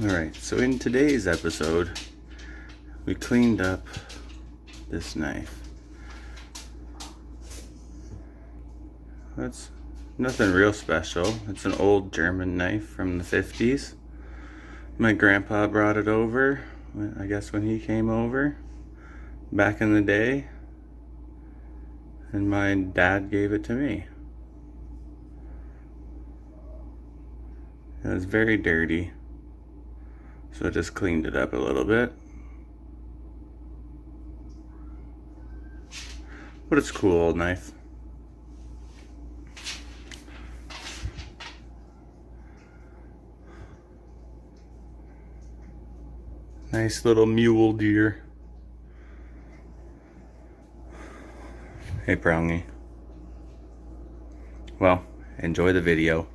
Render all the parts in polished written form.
Alright, so in today's episode, we cleaned up this knife. That's nothing real special. It's an old German knife from the 50s. My grandpa brought it over, I guess when he came over back in the day, and my dad gave it to me. It was very dirty, so I just cleaned it up a little bit. But it's a cool old knife. Nice little mule deer. Hey, Prongy. Well, enjoy the video.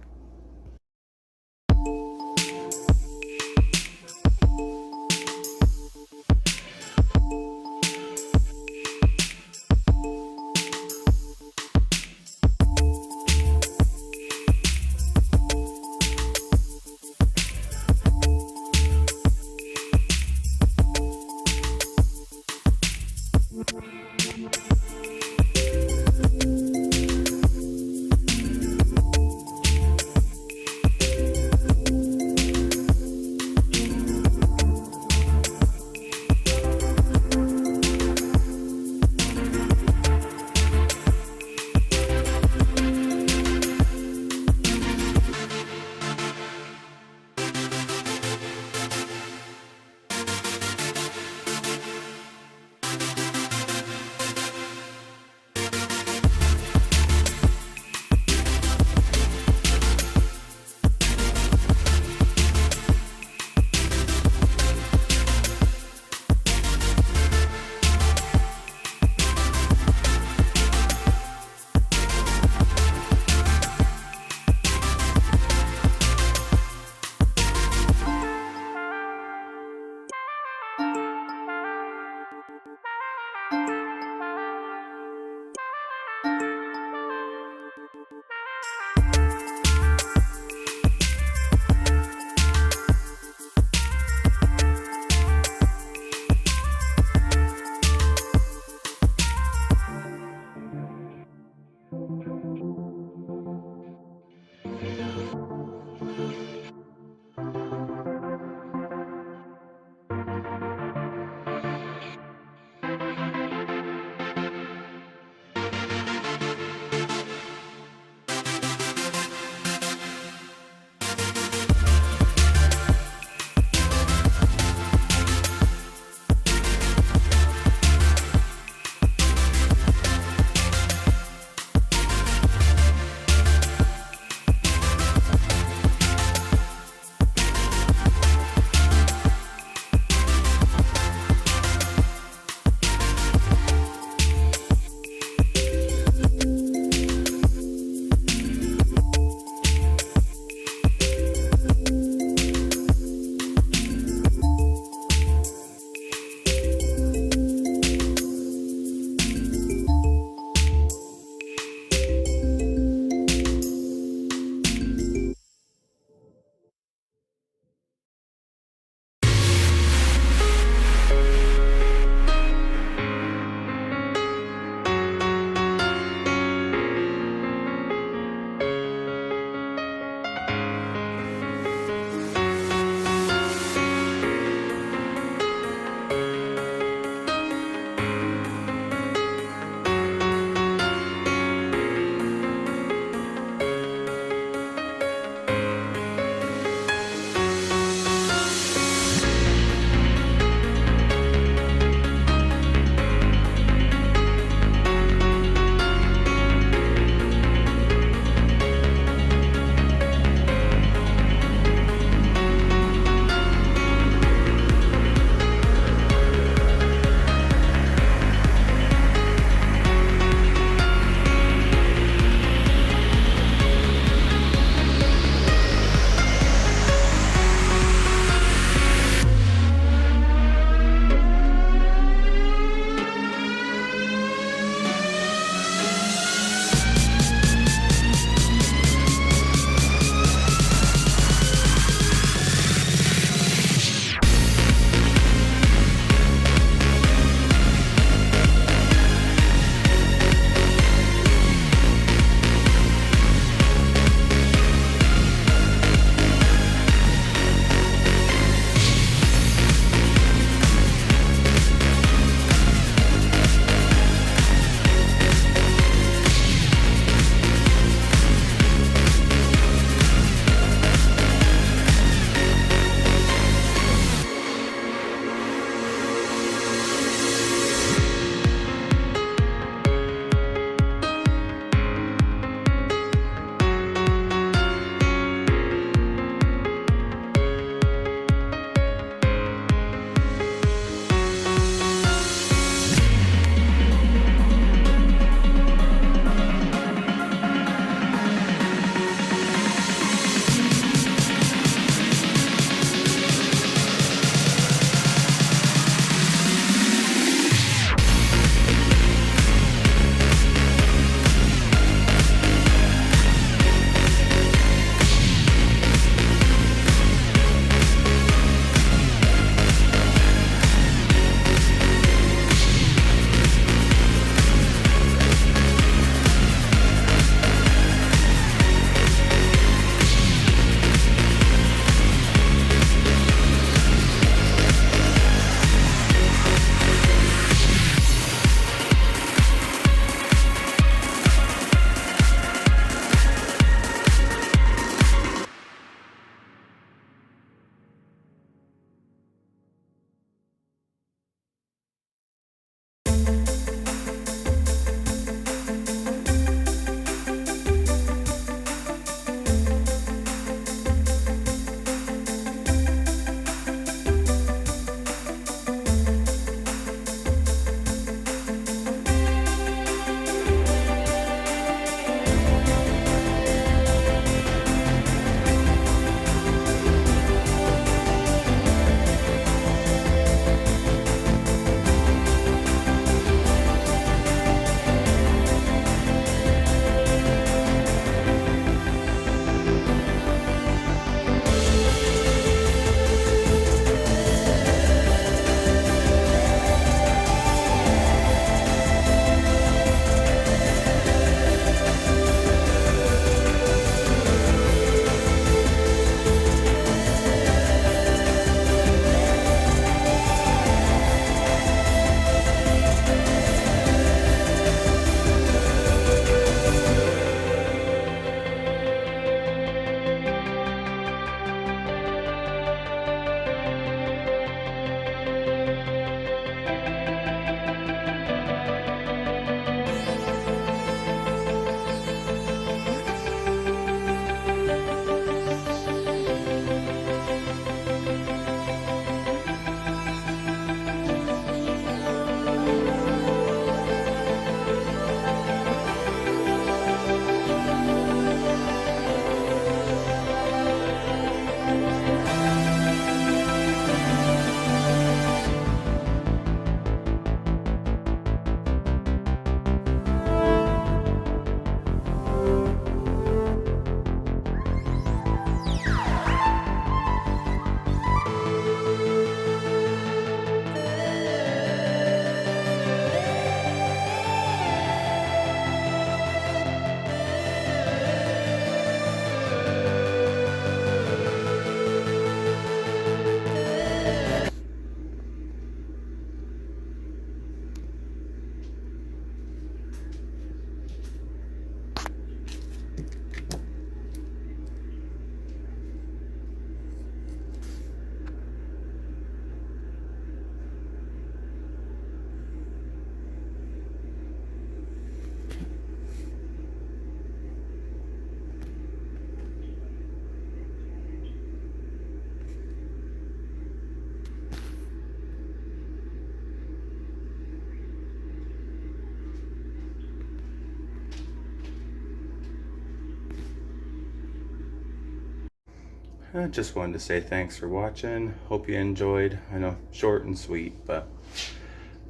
I just wanted to say thanks for watching. Hope you enjoyed. I know, short and sweet, but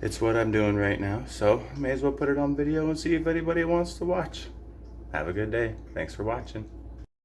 it's what I'm doing right now, so I may as well put it on video and see if anybody wants to watch. Have a good day. Thanks for watching.